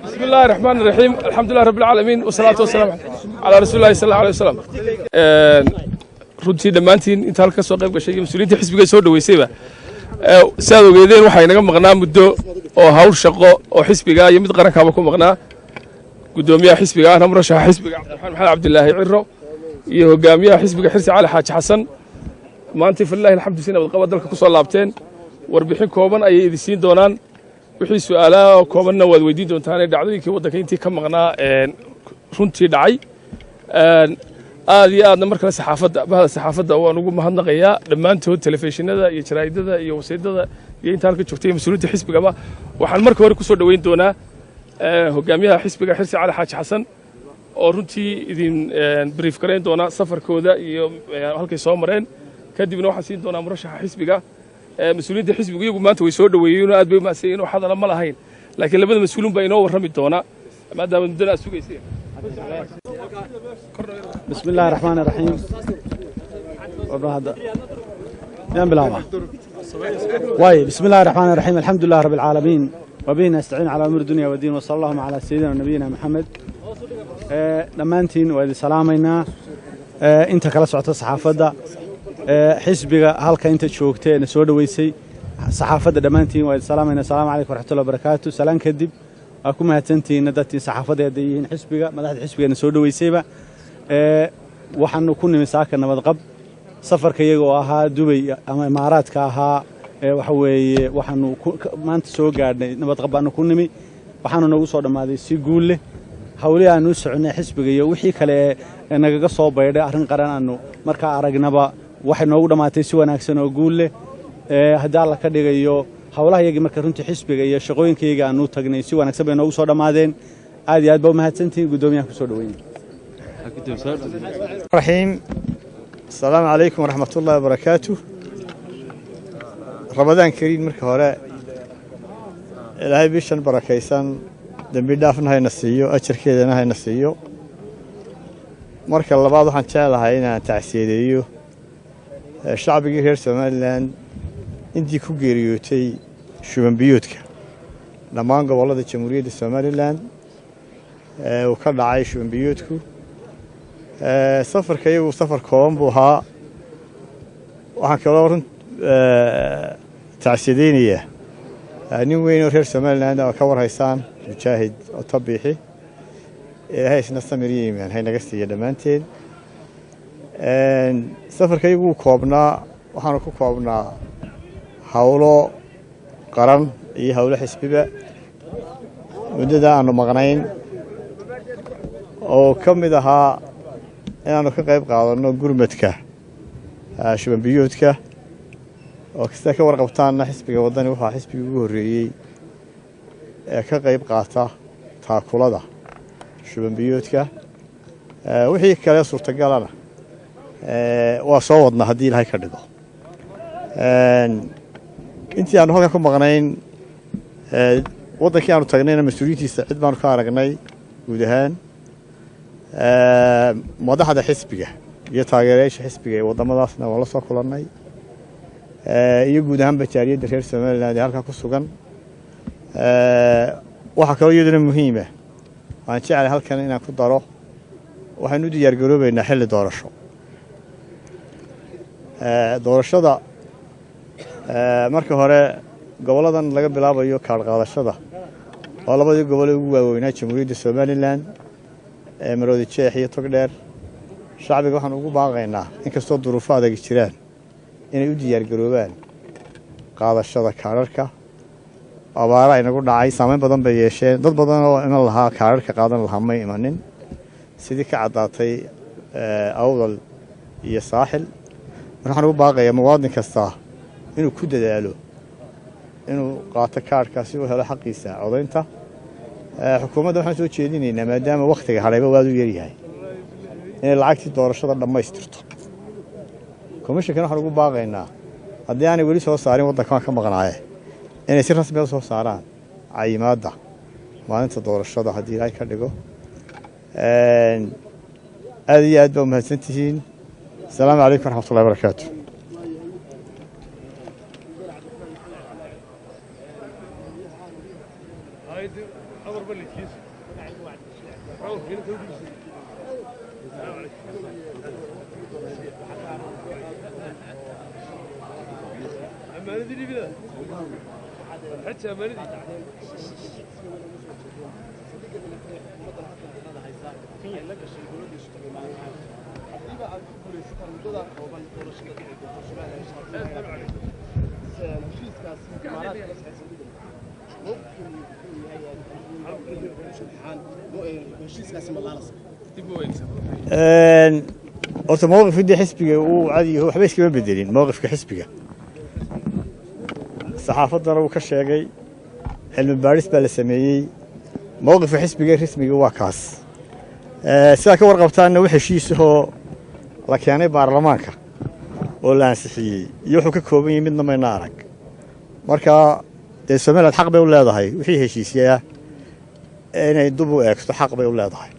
بسم الله الرحمن الرحيم الحمد لله رب العالمين والصلاة والسلام على رسول الله صلى الله عليه وسلم runtii dhammaantiin inta halka soo qayb gashay mas'uuliyiinta xisbiga soo dhaweysayba saad ogeedeen waxa inaga maqnaa muddo oo hawl shaqo oo xisbiga iyo mid qarankaaba ku maqnaa gudoomiyaha xisbiga ahna murashaxa xisbiga Cabdiraxmaan Maxamed Cabdilaahi Ciro iyo hogaamiyaha xisbiga Xirsi Cali Xaaji Xasan maanta fillahi alxamdu si nabad qaba dalka ku soo laabteen warbixin kooban ayay idin siin doonaan wixii su'aalaha koobanna waad weydiin doontaan dhacdooyinkii waddanka intii ka maqnaa runtii dhacay aad iyo aadna markale saxaafadda waan ugu mahadnaqayaa dhammaantood telefishinada iyo jaraa'idada iyo wasiidada iyo inta halka joogtay mas'uuliyiinta xisbigaba waxaan markii hore ku soo dhaweyn doonaa hogaamiyaha xisbiga Xirsi Cali Xaaji Xasan oo runtii idin brief gareyn doona safarkooda iyo halkay soo mareen kadibna waxaan siin doonaa murashaxa xisbiga mas'uuliyiinta xisbiga iyagu maanta way soo dhaweeyeen aad bay u maasayeen oo hadal ma lahayn laakiin labada mas'uuliin baa inoo warrami doona maadaama muddada sugaysay بسم الله الرحمن الرحيم بسم الله الرحمن الرحيم الحمد لله رب العالمين وبه نستعين على أمور الدنيا والدين وصلى الله على سيدنا ونبينا محمد دمانتين وإذا سلامينا انت كلا سعودة صحافة حسبك هالك انت شوكتين سود ويسي صحافة دمانتين وإذا سلامينا السلام عليكم ورحمة الله وبركاته سلام كدب أكون هاتنتي ندتي صحافة يدين حسبك مدحت حسبك سود ويسيبه waxaanu ku nimi saaka nabad qab safarka iyaga ahaa Dubai ama Imaaraadka ahaa waxa weeye waxaanu maanta soo gaadhnay nabad qab aanu ku nimi waxaanu nagu soo dhamaaday si guul leh hawlihi aanu soconay xisbiga iyo wixii kale nagaga soo baydhay arrin qaran aanu marka aragnaba waxay noogu dhamaatay si wanaagsan oo guul leh hadaa la ka dhigayo hawlaha iyaga marka runtii xisbiga iyo shaqooyinkayga aanu tagnay si wanaagsan bay noogu soo dhamaadeen aad iyo aad baa mahadsantiin gudoomiyaha ku soo dhaweeyay الرحيم السلام عليكم ورحمة الله وبركاته رمضان كريم مركه هراء إلهي بيشان بركيسان دنبي دافن هاي نسيو أشر كيدنا هاي نسيو مركه الله بعض حن شاله هاينا تعسيديو الشعب غير سومالان إنتي كوجيريوتي شو من بيوتك لما أنقى والله الجمهورية السومالان وكان عايش من بيوتكو سفر كيو سفر كوم بوها وحكوا تعسيدينية نوين ورير سمال عندنا كور هيسان مجاهد طبيعي هاي نستمرين يعني هاي نقصي دمانتين سفر كيو كوبنا وحنا كوبنا حاولوا قرن هؤلاء حسبي مدة أنو مغنين أو كم إذا inaanu ka qayb qaadano gurmadka shuban biyuudka oo kasta ka warqabtaana xisbiga wadani waxa xisbiga ugu horeeyay ee ka qayb qaata taakulada shuban biyuudka wixii kale suurtagalana waa soo wadna hadii Ilaahay ka dhigo intii aanu halka ku maqnayn wadankii aanu tagnayna mas'uuliyiintiisa cid baanu ka aragnay guud ahaan madaxda xisbiga iyo taageerayaasha xisbiga ee wadamadaasna waa la soo kulannay iyo guud ahaan bajaariyada reer Soomaaliland halka ku sugan waxa kale oo iyaduna muhiim ah aan jecelahay halkan inaan ku daro waxaanu diyaar garoobaynaa xilli doorashada marka hore goboladan laga bilaabayo kaar qaadashada oo labadii gobol ugu waaweynaa Jamhuuriyadda Soomaaliland مرودي شيء هي تقدر شعبي waxaan ugu baaqaynaa in kastoo duruufo adag jiraan inay u diyaar garoobaan qaadashada kaararka abaara inagu dhacay saameyn badan bay yeesheen dad badan oo iman lahaa kaararka qaadan lahaa ma imanin sidii ka cadaatay awdal iyo saaxil waxaan ugu baaqayaa muwaadin kasta inuu ku dadaalo inuu qaato kaarka si uu helo xaqiisa codaynta xukuumadda waxaan soo jeedinaynaa maadaama waqtiga harayba waad u yar yahay in lacagtii doorashada dhamaystirto komishanka waxaan ugu baaqaynaa haddii aanay weli soo saarin waddankan ka maqnaaye inay si rasmi ah soo saaraan cayimaadda maalinta doorashada haddii Ilaahay ka dhigo هذه أدبا مهندسين. السلام عليكم ورحمة الله وبركاته. horta mowqifkii xisbiga uu cadi yahay waxba iskama bedelin mowqifka xisbiga saxaafadana uu ka sheegay cilmi baaris baa la sameeyey mowqifka xisbiga rasmiga waa kaas sidaa ka warqabtaanna wax heshiisahoo la keenay baarlamaanka oo la ansixiyey iyo wuxuu ka kooban yahay midna mayna arag marka dee Soomaaliland xaq bay u leedahay wixii heshiisyaa inay dib u eegto xaq bay u leedahay